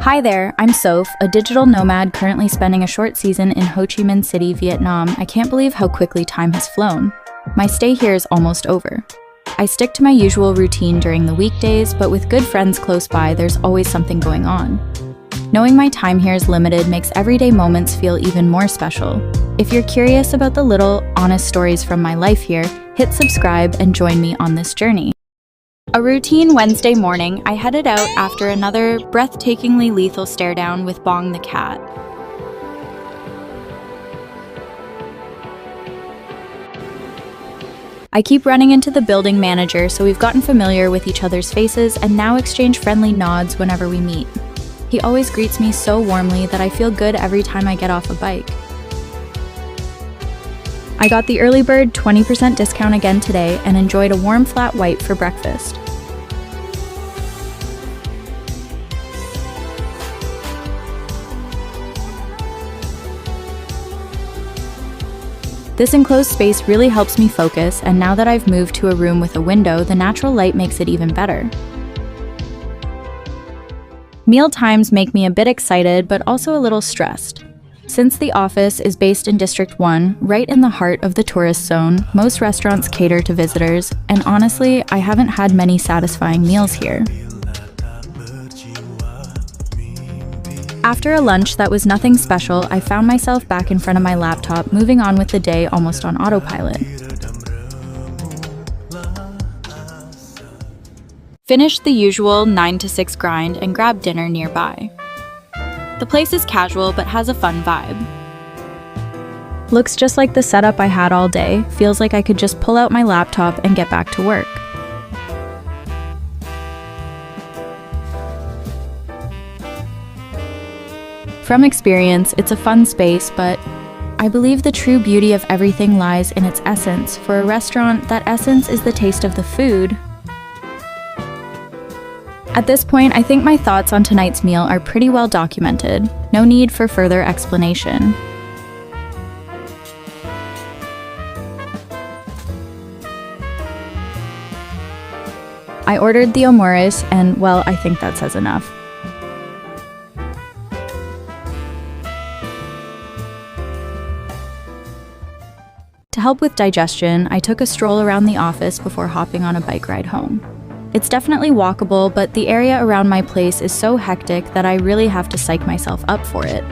Hi there, I'm Soph, a digital nomad currently spending a short season in Ho Chi Minh City, Vietnam. I can't believe how quickly time has flown. My stay here is almost over. I stick to my usual routine during the weekdays, but with good friends close by, there's always something going on. Knowing my time here is limited makes everyday moments feel even more special. If you're curious about the little, honest stories from my life here, hit subscribe and join me on this journey. A routine Wednesday morning, I headed out after another breathtakingly lethal stare down with Bong the cat. I keep running into the building manager, so we've gotten familiar with each other's faces and now exchange friendly nods whenever we meet. He always greets me so warmly that I feel good every time I get off a bike. I got the early bird 20% discount again today and enjoyed a warm flat white for breakfast. This enclosed space really helps me focus, and now that I've moved to a room with a window, the natural light makes it even better. Meal times make me a bit excited, but also a little stressed. Since the office is based in District 1, right in the heart of the tourist zone, most restaurants cater to visitors, and honestly, I haven't had many satisfying meals here. After a lunch that was nothing special, I found myself back in front of my laptop, moving on with the day almost on autopilot. Finished the usual 9 to 6 grind and grabbed dinner nearby. The place is casual but has a fun vibe. Looks just like the setup I had all day, feels like I could just pull out my laptop and get back to work. From experience, it's a fun space, but I believe the true beauty of everything lies in its essence. For a restaurant, that essence is the taste of the food. At this point, I think my thoughts on tonight's meal are pretty well documented. No need for further explanation. I ordered the omurice, and well, I think that says enough. To help with digestion, I took a stroll around the office before hopping on a bike ride home. It's definitely walkable, but the area around my place is so hectic that I really have to psych myself up for it.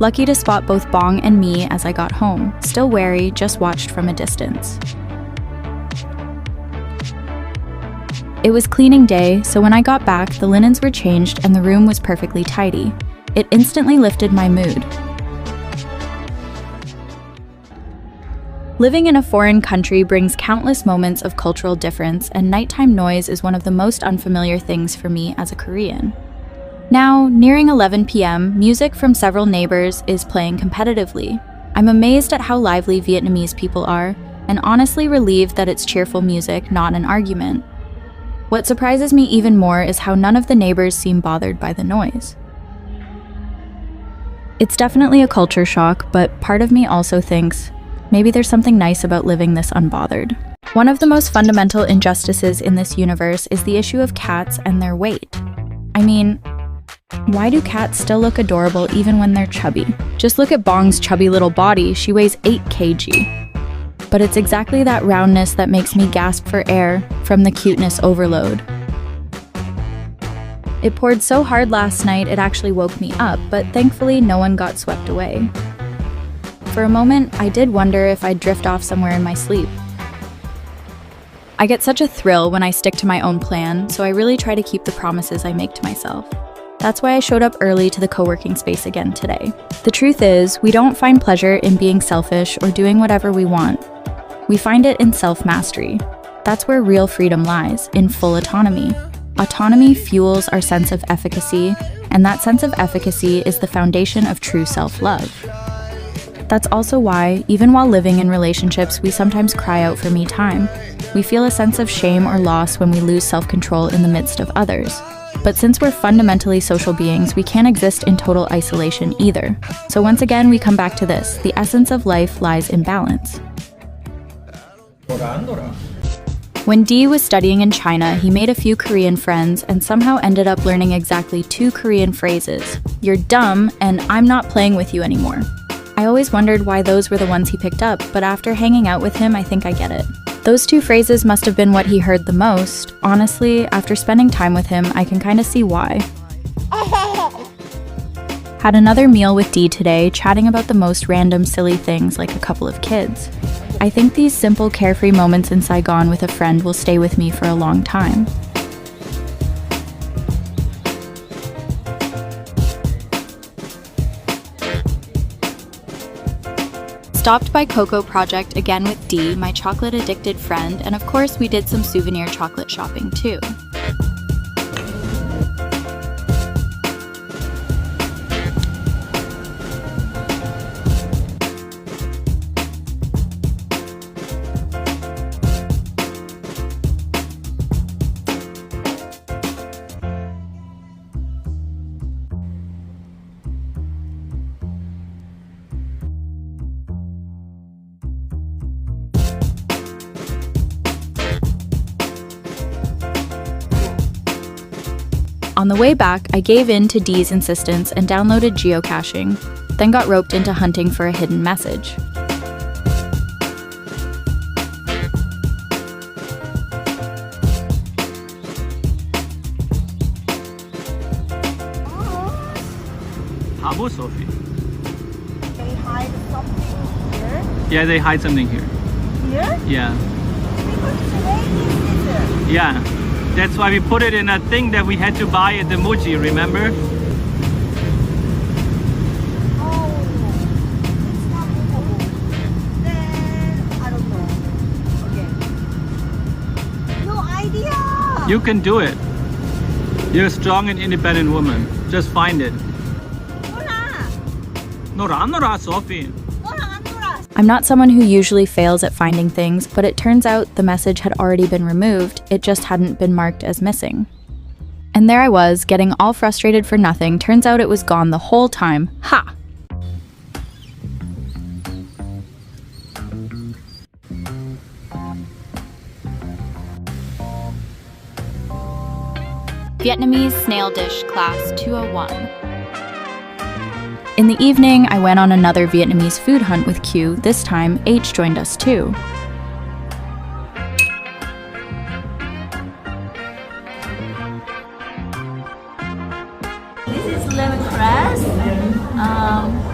Lucky to spot both Bong and me as I got home. Still wary, just watched from a distance. It was cleaning day, so when I got back, the linens were changed and the room was perfectly tidy. It instantly lifted my mood. Living in a foreign country brings countless moments of cultural difference, and nighttime noise is one of the most unfamiliar things for me as a Korean. Now, nearing 11 p.m., music from several neighbors is playing competitively. I'm amazed at how lively Vietnamese people are, and honestly relieved that it's cheerful music, not an argument. What surprises me even more is how none of the neighbors seem bothered by the noise. It's definitely a culture shock, but part of me also thinks, maybe there's something nice about living this unbothered. One of the most fundamental injustices in this universe is the issue of cats and their weight. I mean, why do cats still look adorable even when they're chubby? Just look at Bong's chubby little body, she weighs 8 kg. But it's exactly that roundness that makes me gasp for air from the cuteness overload. It poured so hard last night it actually woke me up, but thankfully no one got swept away. For a moment, I did wonder if I'd drift off somewhere in my sleep. I get such a thrill when I stick to my own plan, so I really try to keep the promises I make to myself. That's why I showed up early to the co-working space again today. The truth is, we don't find pleasure in being selfish or doing whatever we want. We find it in self-mastery. That's where real freedom lies, in full autonomy. Autonomy fuels our sense of efficacy, and that sense of efficacy is the foundation of true self-love. That's also why, even while living in relationships, we sometimes cry out for me time. We feel a sense of shame or loss when we lose self-control in the midst of others. But since we're fundamentally social beings, we can't exist in total isolation either. So once again, we come back to this. The essence of life lies in balance. When Dee was studying in China, he made a few Korean friends and somehow ended up learning exactly 2 Korean phrases: "You're dumb" and "I'm not playing with you anymore." I always wondered why those were the ones he picked up, but after hanging out with him, I think I get it. Those 2 phrases must have been what he heard the most. Honestly, after spending time with him, I can kind of see why. Had another meal with Dee today, chatting about the most random silly things like a couple of kids. I think these simple carefree moments in Saigon with a friend will stay with me for a long time. Stopped by Cocoa Project again with Dee, my chocolate addicted friend, and of course we did some souvenir chocolate shopping too. On the way back, I gave in to Dee's insistence and downloaded geocaching, then got roped into hunting for a hidden message. How Sophie? They hide something here. Yeah, they hide something here. Here? Yeah. Because today is here. Yeah. That's why we put it in a thing that we had to buy at the Muji, remember? Oh, it's not movable. Then I don't know. Okay. No idea. You can do it. You're a strong and independent woman. Just find it. Nora, Sophie. I'm not someone who usually fails at finding things, but it turns out the message had already been removed, it just hadn't been marked as missing. And there I was, getting all frustrated for nothing. Turns out it was gone the whole time. Ha! Vietnamese snail dish class 201. In the evening, I went on another Vietnamese food hunt with Q. This time, H joined us too. This is lemongrass,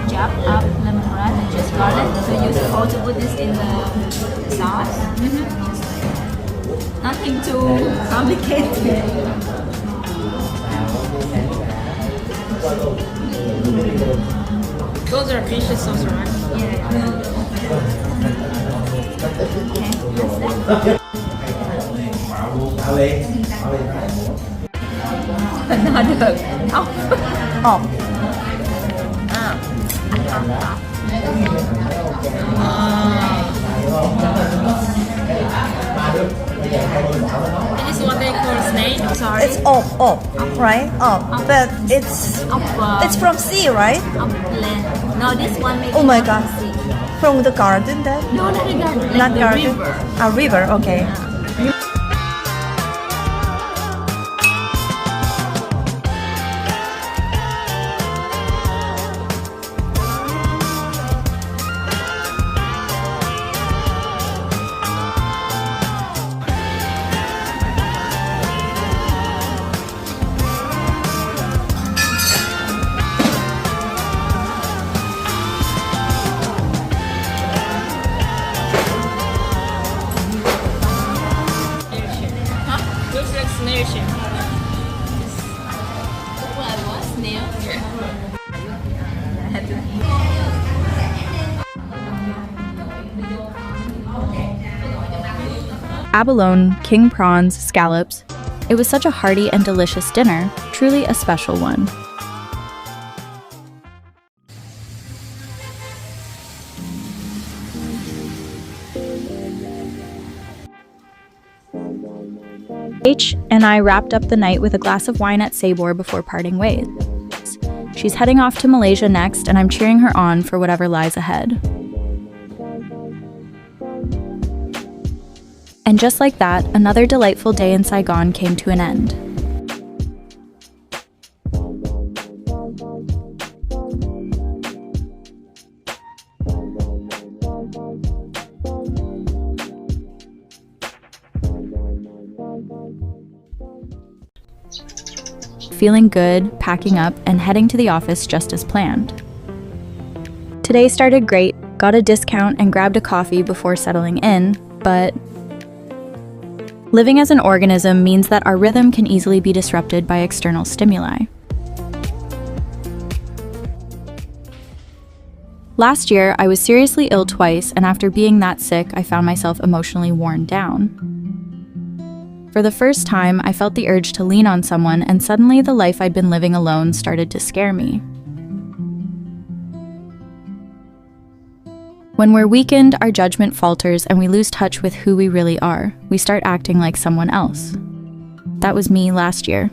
chopped up lemongrass and just garlic. So you're supposed to put this in the sauce. Nothing too complicated. Those are fish sauce, right? Another. This is what they call snake. Sorry. It's right? But it's from sea, right? Land. No, this one maybe Oh my not God. from sea. From the garden, then? No, not the garden. Like Not the garden. river. A river. Okay. Looks like snail shape. What? Snail? Abalone, king prawns, scallops. It was such a hearty and delicious dinner, truly a special one. H and I wrapped up the night with a glass of wine at Sabor before parting ways. She's heading off to Malaysia next, and I'm cheering her on for whatever lies ahead. And just like that, another delightful day in Saigon came to an end. Feeling good, packing up, and heading to the office just as planned. Today started great, got a discount and grabbed a coffee before settling in, but living as an organism means that our rhythm can easily be disrupted by external stimuli. Last year, I was seriously ill twice, and after being that sick, I found myself emotionally worn down. For the first time, I felt the urge to lean on someone, and suddenly the life I'd been living alone started to scare me. When we're weakened, our judgment falters and we lose touch with who we really are. We start acting like someone else. That was me last year.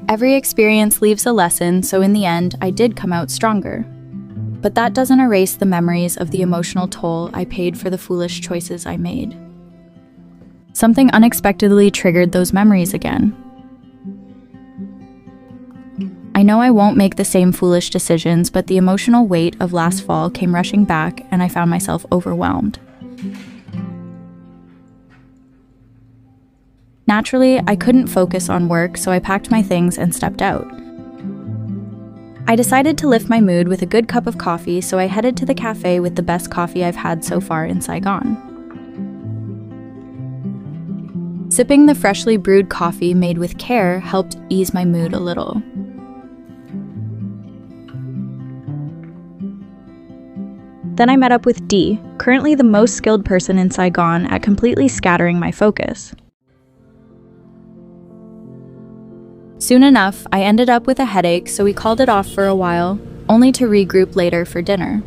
Every experience leaves a lesson, so in the end, I did come out stronger. But that doesn't erase the memories of the emotional toll I paid for the foolish choices I made. Something unexpectedly triggered those memories again. I know I won't make the same foolish decisions, but the emotional weight of last fall came rushing back, and I found myself overwhelmed. Naturally, I couldn't focus on work, so I packed my things and stepped out. I decided to lift my mood with a good cup of coffee, so I headed to the cafe with the best coffee I've had so far in Saigon. Sipping the freshly brewed coffee made with care helped ease my mood a little. Then I met up with Dee, currently the most skilled person in Saigon at completely scattering my focus. Soon enough, I ended up with a headache, so we called it off for a while, only to regroup later for dinner.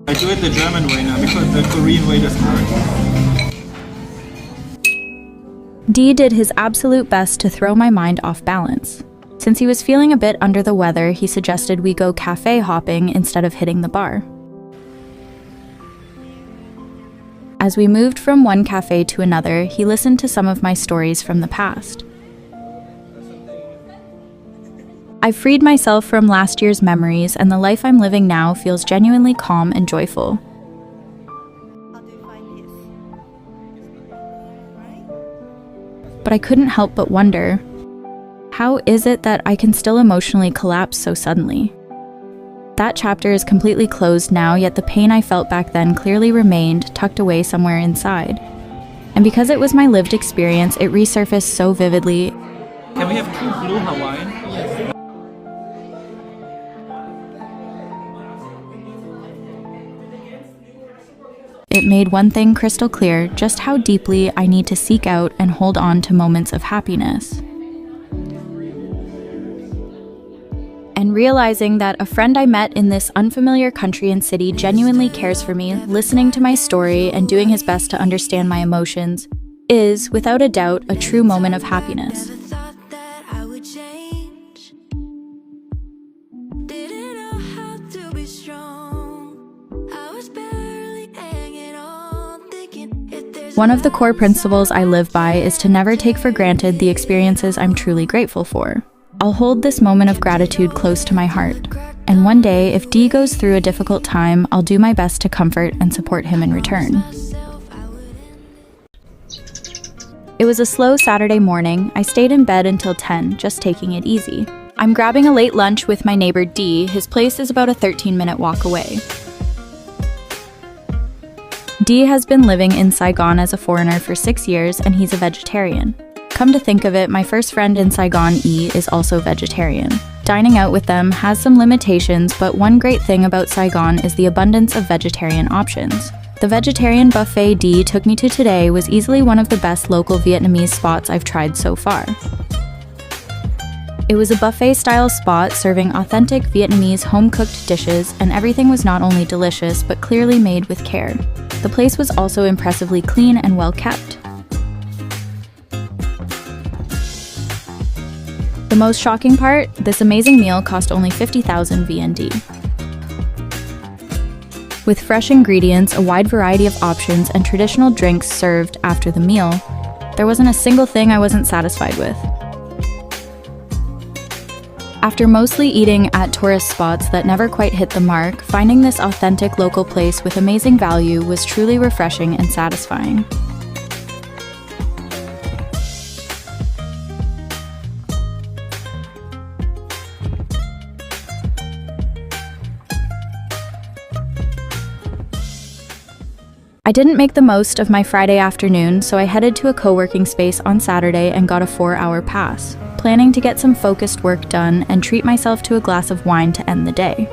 I do it the German way now because the Korean way doesn't work. Dee did his absolute best to throw my mind off balance. Since he was feeling a bit under the weather, he suggested we go cafe hopping instead of hitting the bar. As we moved from one cafe to another, he listened to some of my stories from the past. I've freed myself from last year's memories, and the life I'm living now feels genuinely calm and joyful. How do you find this? Right? But I couldn't help but wonder, how is it that I can still emotionally collapse so suddenly? That chapter is completely closed now, yet the pain I felt back then clearly remained, tucked away somewhere inside. And because it was my lived experience, it resurfaced so vividly. Can we have 2 blue Hawaiian? It made one thing crystal clear, just how deeply I need to seek out and hold on to moments of happiness. And realizing that a friend I met in this unfamiliar country and city genuinely cares for me, listening to my story and doing his best to understand my emotions, is, without a doubt, a true moment of happiness. One of the core principles I live by is to never take for granted the experiences I'm truly grateful for. I'll hold this moment of gratitude close to my heart, and one day, if Dee goes through a difficult time, I'll do my best to comfort and support him in return. It was a slow Saturday morning. I stayed in bed until 10, just taking it easy. I'm grabbing a late lunch with my neighbor Dee. His place is about a 13-minute walk away. Dee has been living in Saigon as a foreigner for 6 years, and he's a vegetarian. Come to think of it, my first friend in Saigon, E, is also vegetarian. Dining out with them has some limitations, but one great thing about Saigon is the abundance of vegetarian options. The vegetarian buffet Dee took me to today was easily one of the best local Vietnamese spots I've tried so far. It was a buffet-style spot serving authentic Vietnamese home-cooked dishes, and everything was not only delicious, but clearly made with care. The place was also impressively clean and well kept. The most shocking part, this amazing meal cost only 50,000 VND. With fresh ingredients, a wide variety of options, and traditional drinks served after the meal, there wasn't a single thing I wasn't satisfied with. After mostly eating at tourist spots that never quite hit the mark, finding this authentic local place with amazing value was truly refreshing and satisfying. I didn't make the most of my Friday afternoon, so I headed to a co-working space on Saturday and got a 4-hour pass, planning to get some focused work done and treat myself to a glass of wine to end the day.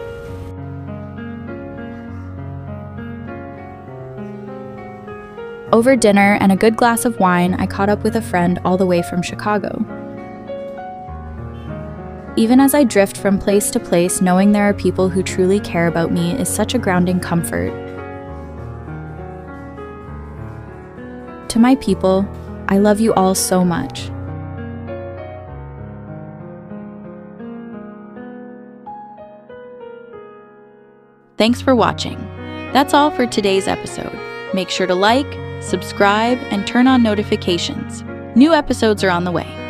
Over dinner and a good glass of wine, I caught up with a friend all the way from Chicago. Even as I drift from place to place, knowing there are people who truly care about me is such a grounding comfort. To my people, I love you all so much. Thanks for watching. That's all for today's episode. Make sure to like, subscribe, and turn on notifications. New episodes are on the way.